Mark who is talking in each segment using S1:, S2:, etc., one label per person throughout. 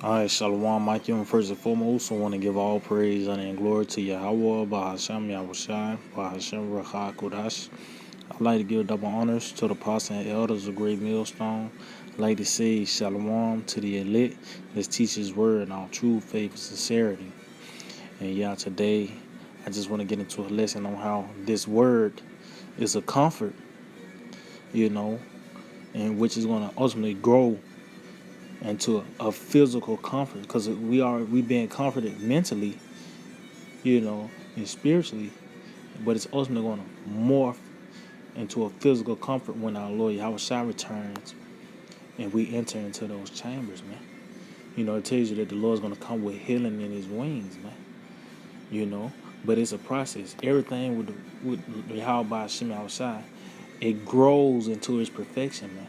S1: All right, Shalom, Michael. First and foremost, I want to give all praise, honor, and glory to Yahweh, Bahasham Yahushai, Bahasham Rakha Kodash. I'd like to give double honors to the apostles and elders of Great Millstone. I'd like to say Shalom to the elite that teach His word in all true faith and sincerity. And yeah, today I just want to get into a lesson on how this word is a comfort, you know, and which is going to ultimately grow into a physical comfort because we being comforted mentally, and spiritually, but it's ultimately going to morph into a physical comfort when our Lord Yahweh returns and we enter into those chambers, man. It tells you that the Lord's going to come with healing in His wings, man. You know, but it's a process. Everything with Yahweh Shem Shai, it grows into its perfection, man.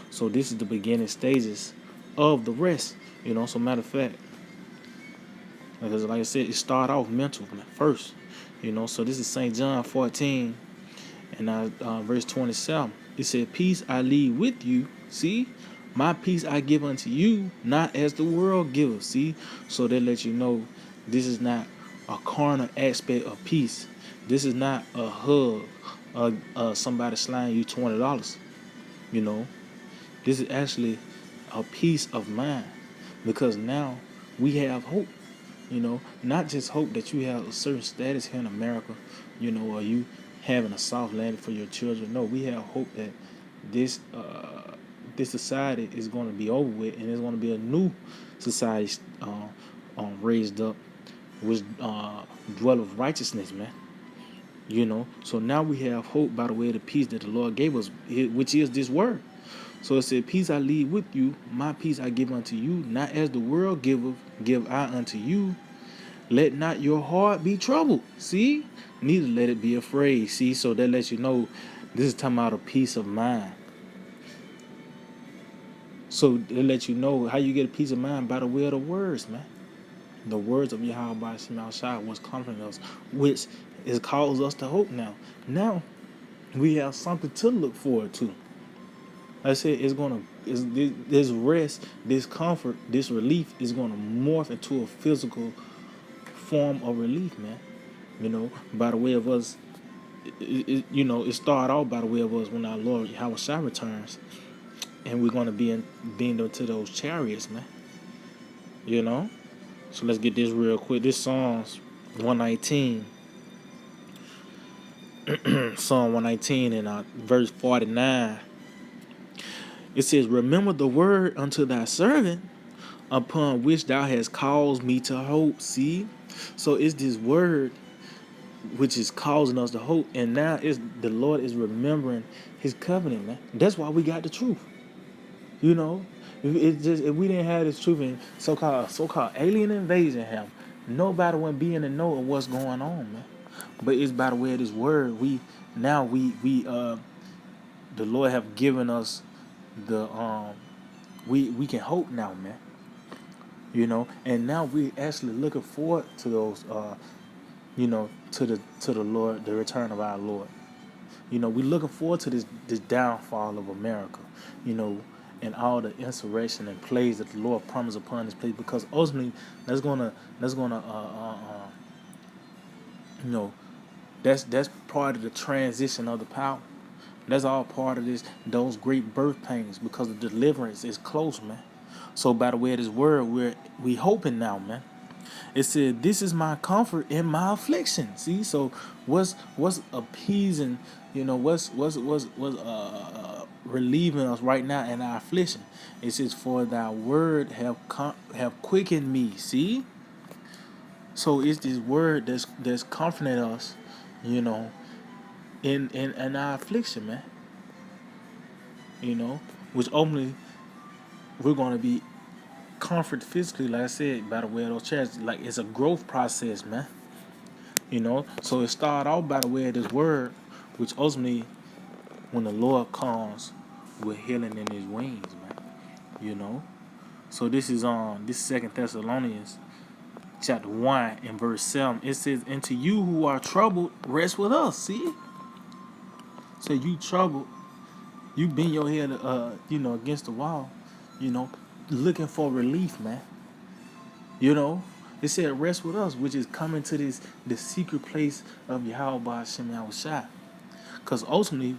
S1: So this is the beginning stages of the rest. So matter of fact, because like I said, it started off mental first. So this is St. John 14 and verse 27. It said, "Peace I leave with you. See, my peace I give unto you, not as the world giveth." See, so that lets you know this is not a carnal aspect of peace. This is not a hug, somebody sliding you $20. You know, this is actually a peace of mind because now we have hope. Not just hope that you have a certain status here in America, or you having a soft landing for your children. No, we have hope that this this society is going to be over with, and there's going to be a new society raised up, which dwelleth righteousness, man. So now we have hope by the way of the peace that the Lord gave us, which is this word. So it said, "Peace I leave with you, my peace I give unto you, not as the world giveth, give I unto you. Let not your heart be troubled." See? Neither let it be afraid. See? So that lets you know this is talking about a peace of mind. So it lets you know how you get a peace of mind by the way of the words, man. The words of Yahweh Shema Shai was comforting us, which is causes us to hope now. Now we have something to look forward to. Like I said, this rest, this comfort, this relief is gonna morph into a physical form of relief, man. By the way of us, it started out by the way of us when our Lord Yahweh Shai returns, and we're gonna be being into those chariots, man. So let's get this real quick. This Psalms 119, Psalm 119, and verse 49. It says, "Remember the word unto thy servant, upon which thou hast caused me to hope." See, so it's this word which is causing us to hope, and now is the Lord is remembering His covenant, man. That's why we got the truth. If we didn't have this truth and so-called alien invasion happened, nobody would be in the know of what's going on, man. But it's by the way of this word the Lord have given us the we can hope now, man. And now we actually looking forward to those to the Lord, the return of our Lord. We looking forward to this downfall of America, and all the insurrection and plagues that the Lord promised upon this place, because ultimately you know that's part of the transition of the power. That's all part of those great birth pains, because the deliverance is close, man. So by the way of this word, we hoping now, man. It said, "This is my comfort in my affliction." See, so what's appeasing, what's relieving us right now in our affliction? It says, "For thy word have quickened me." See, so it's this word that's comforting us, you know, in our affliction, man. Which ultimately we're gonna be comfort physically, like I said, by the way of those chairs. Like, it's a growth process, man. So it started out by the way of this word, which ultimately, when the Lord comes with healing in His wings, man. So this is this 2 Thessalonians chapter 1 and verse 7. It says, "And to you who are troubled, rest with us." See, so you troubled, you bend your head against the wall, you know looking for relief, man. You know, it said rest with us, which is coming to the secret place of Yahweh Hashem Yahushua. Because ultimately,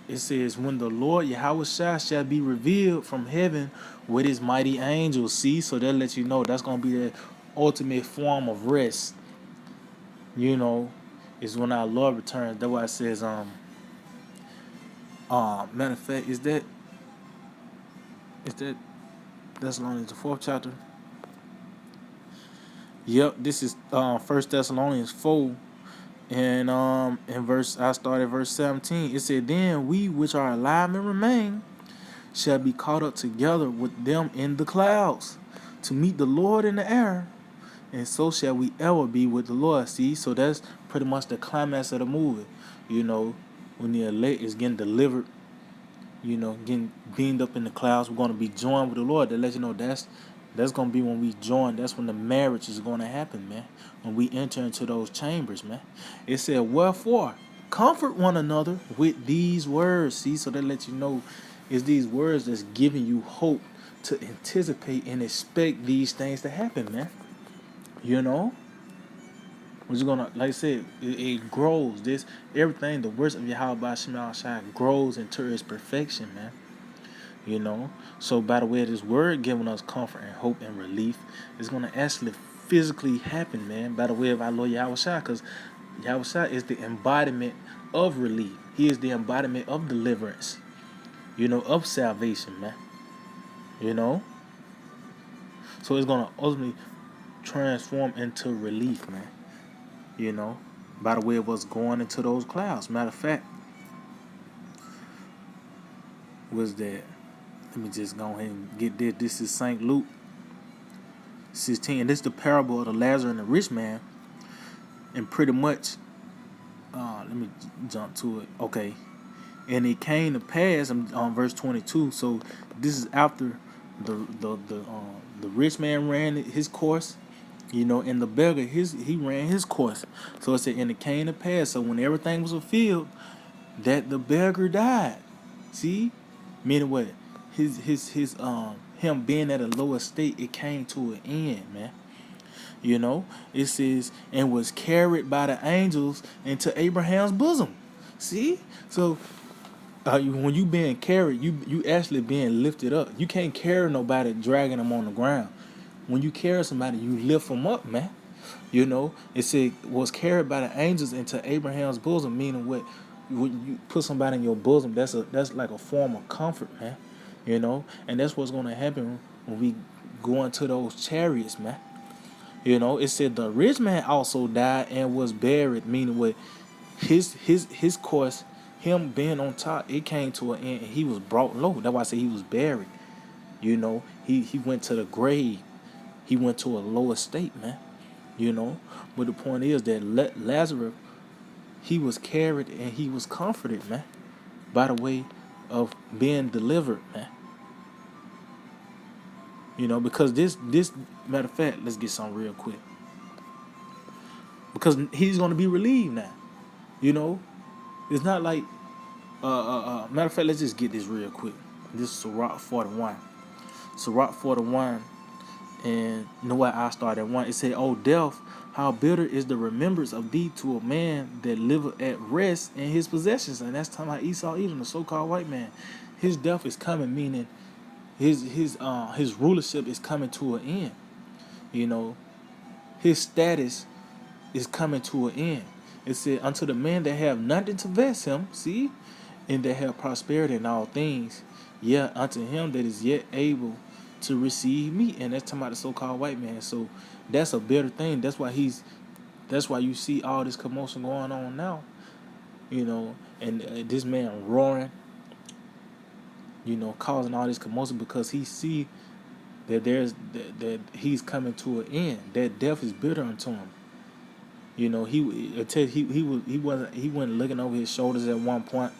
S1: it says, when the Lord Yahushua shall be revealed from heaven with his mighty angels. See, so that lets you know that's gonna be the ultimate form of rest. You know, is when our Lord returns. That's why it says, matter of fact, is that Thessalonians the 4th chapter? Yep, this is 1 Thessalonians 4. And in verse, I started verse 17. It said, then we which are alive and remain shall be caught up together with them in the clouds to meet the Lord in the air, and so shall we ever be with the Lord. See, so that's pretty much the climax of the movie. You know, when the elect is getting delivered, you know, getting beamed up in the clouds, we're going to be joined with the Lord. That lets you know that's going to be when we join. That's when the marriage is going to happen, man. When we enter into those chambers, man. It said, wherefore, comfort one another with these words. See, so that lets you know it's these words that's giving you hope to anticipate and expect these things to happen, man. You know? We're gonna, like I said, it grows. This everything, the words of Yahweh Shema Shai grows into its perfection, man. You know, so by the way of this word giving us comfort and hope and relief, it's gonna actually physically happen, man. By the way of our Lord Yahweh Shai, because Yahweh Shai is the embodiment of relief. He is the embodiment of deliverance. You know, of salvation, man. You know, so it's gonna ultimately transform into relief, man. You know, by the way of us going into those clouds. Matter of fact, was that, let me just go ahead and get this. This is St. Luke 16. This is the parable of the Lazarus and the rich man. And pretty much, let me jump to it. Okay. And it came to pass, on verse 22. So this is after the rich man ran his course. You know, and the beggar, he ran his course. So it said, and it came to pass. So when everything was fulfilled, that the beggar died. See, meaning what? Him being at a lower state, it came to an end, man. You know, it says, and was carried by the angels into Abraham's bosom. See, so when you being carried, you actually being lifted up. You can't carry nobody dragging them on the ground. When you carry somebody, you lift them up, man. You know, it said was carried by the angels into Abraham's bosom, meaning what? When you put somebody in your bosom, that's like a form of comfort, man. You know, and that's what's gonna happen when we go into those chariots, man. You know, it said the rich man also died and was buried, meaning what? His course, him being on top, it came to an end, and he was brought low. That's why I say he was buried. You know, he went to the grave. He went to a lower state, man. You know, but the point is that Lazarus, he was carried and he was comforted, man, by the way of being delivered, man. You know, because this matter of fact, let's get something real quick. Because he's gonna be relieved now. You know, it's not like matter of fact, let's just get this real quick. This is Sirach 41. Sirach 41. And you know what? I started at 1. It said, "Oh death, how bitter is the remembrance of thee to a man that liveth at rest in his possessions." And that's talking about Esau, Edom, the so-called white man. His death is coming, meaning his rulership is coming to an end. You know, his status is coming to an end. It said, "Unto the man that have nothing to vex him, see, and that have prosperity in all things, yeah, unto him that is yet able to receive meat." And that's talking about the so-called white man. So that's a bitter thing. That's why you see all this commotion going on now. You know, and this man roaring, you know, causing all this commotion because he see that that he's coming to an end. That death is bitter unto him. You know, he wasn't looking over his shoulders at one point.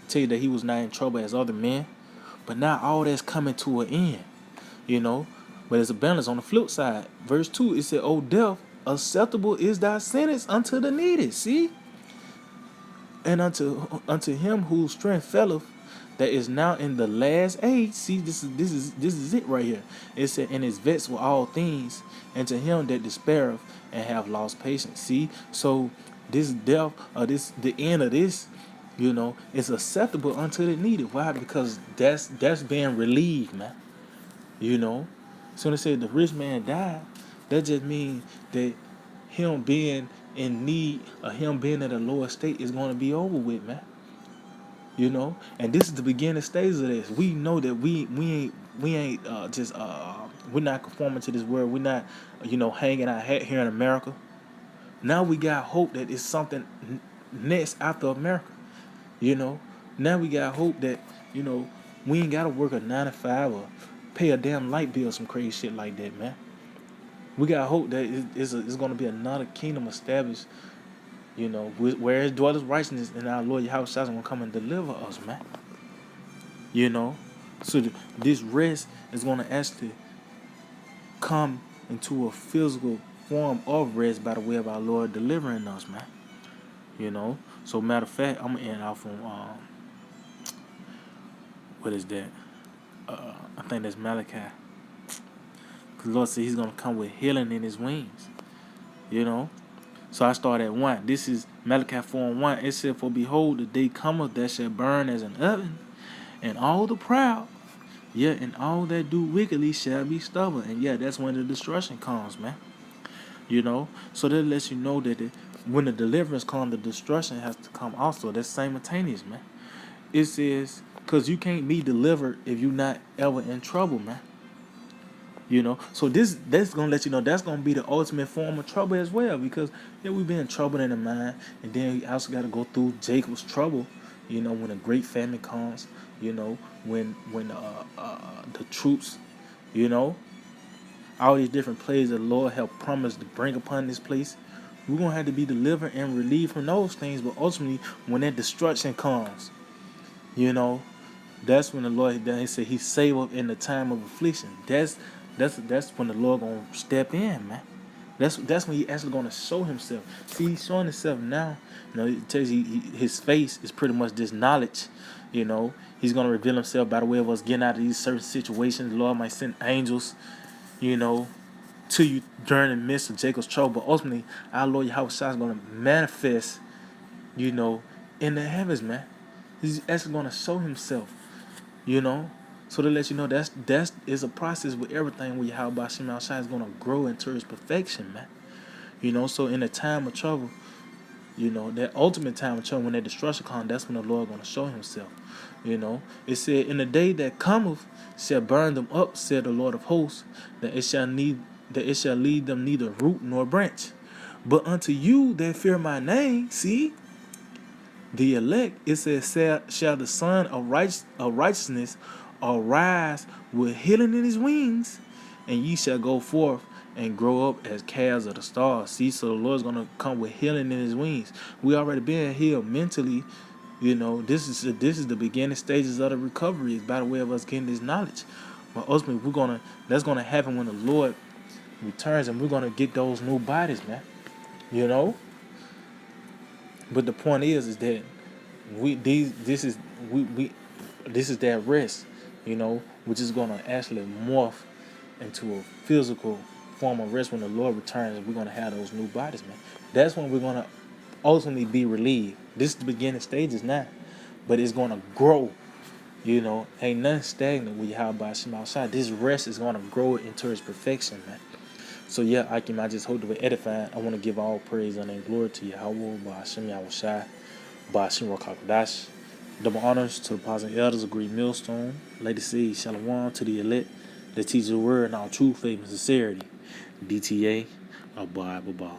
S1: Tell you that he was not in trouble as other men, but now all that's coming to an end. You know, but there's a balance on the flip side. Verse 2, it said, "O death, acceptable is thy sentence unto the needy." See? And unto him whose strength faileth, that is now in the last age. See, this is it right here. It said, and is vexed with all things, and to him that despaireth and have lost patience. See, so this death, or this the end of this, is acceptable unto the needed. Why? Because that's being relieved, man. You know, so when it said the rich man died, that just means that him being in need, or him being at a lower state, is going to be over with, man. And this is the beginning stages of this. We know that we ain't just we're not conforming to this world. We're not hanging our hat here in America. Now we got hope that it's something next after America. You know, now we got hope that we ain't gotta work a 9 to 5 or pay a damn light bill, some crazy shit like that, man. We got hope that it's gonna be another kingdom established. Where his dwellers righteousness, and our Lord Yahweh Shai is gonna come and deliver us, man. So this rest is gonna actually come into a physical form of rest by the way of our Lord delivering us, man. So matter of fact, I'm gonna end off on what is that? I think that's Malachi. Cause Lord said He's gonna come with healing in His wings. So I start at 1. This is Malachi 4:1. It said, "For behold, the day cometh that shall burn as an oven, and all the proud, and all that do wickedly shall be stubborn." And that's when the destruction comes, man. So that lets you know that when the deliverance comes, the destruction has to come also. That's simultaneous, man. It says, because you can't be delivered if you're not ever in trouble, man. So that's gonna let you know that's gonna be the ultimate form of trouble as well, because we've been in trouble in the mind, and then we also got to go through Jacob's trouble. When a great famine comes, when the troops, all these different plagues that the Lord have promised to bring upon this place, we're gonna have to be delivered and relieved from those things. But ultimately, when that destruction comes, that's when the Lord, then He said He saveth in the time of affliction. That's when the Lord gonna step in, man. That's when He actually gonna show Himself. See, He's showing Himself now. It tells you His face is pretty much this knowledge. He's gonna reveal Himself by the way of us getting out of these certain situations. The Lord might send angels, to you during the midst of Jacob's trouble. But ultimately, our Lord Yahweh Shai is gonna manifest, in the heavens, man. He's actually gonna show Himself. So to let you know that is a process with everything where Yahweh Shai is gonna grow into His perfection, man. So in the time of trouble, that ultimate time of trouble, when that destruction comes, that's when the Lord gonna show Himself. It said, "In the day that cometh shall burn them up," said the Lord of hosts, that it shall lead them neither root nor branch. But unto you that fear my name, see, the elect, it says, shall the Son of righteousness arise with healing in His wings, and ye shall go forth and grow up as calves of the stars. See, so the Lord's gonna come with healing in His wings. We already been healed mentally. This is the beginning stages of the recovery. Is by the way of us getting this knowledge. But ultimately, that's gonna happen when the Lord returns, and we're gonna get those new bodies, man. But the point is that this is that rest, which is gonna actually morph into a physical form of rest when the Lord returns, and we're gonna have those new bodies, man. That's when we're gonna ultimately be relieved. This is the beginning stages now, but it's gonna grow. Ain't nothing stagnant with Yahweh Shai. This rest is gonna grow into its perfection, man. So I just hope to be edifying. I want to give all praise and glory to Yahweh, Ba'ashem Yahweh Shai, Ba'ashem Rakakadash. Double honors to the apostles and elders of Great Millstone, Lady C, Shalom to the elect, that teach the word in all true faith and sincerity. DTA, Abba Abba.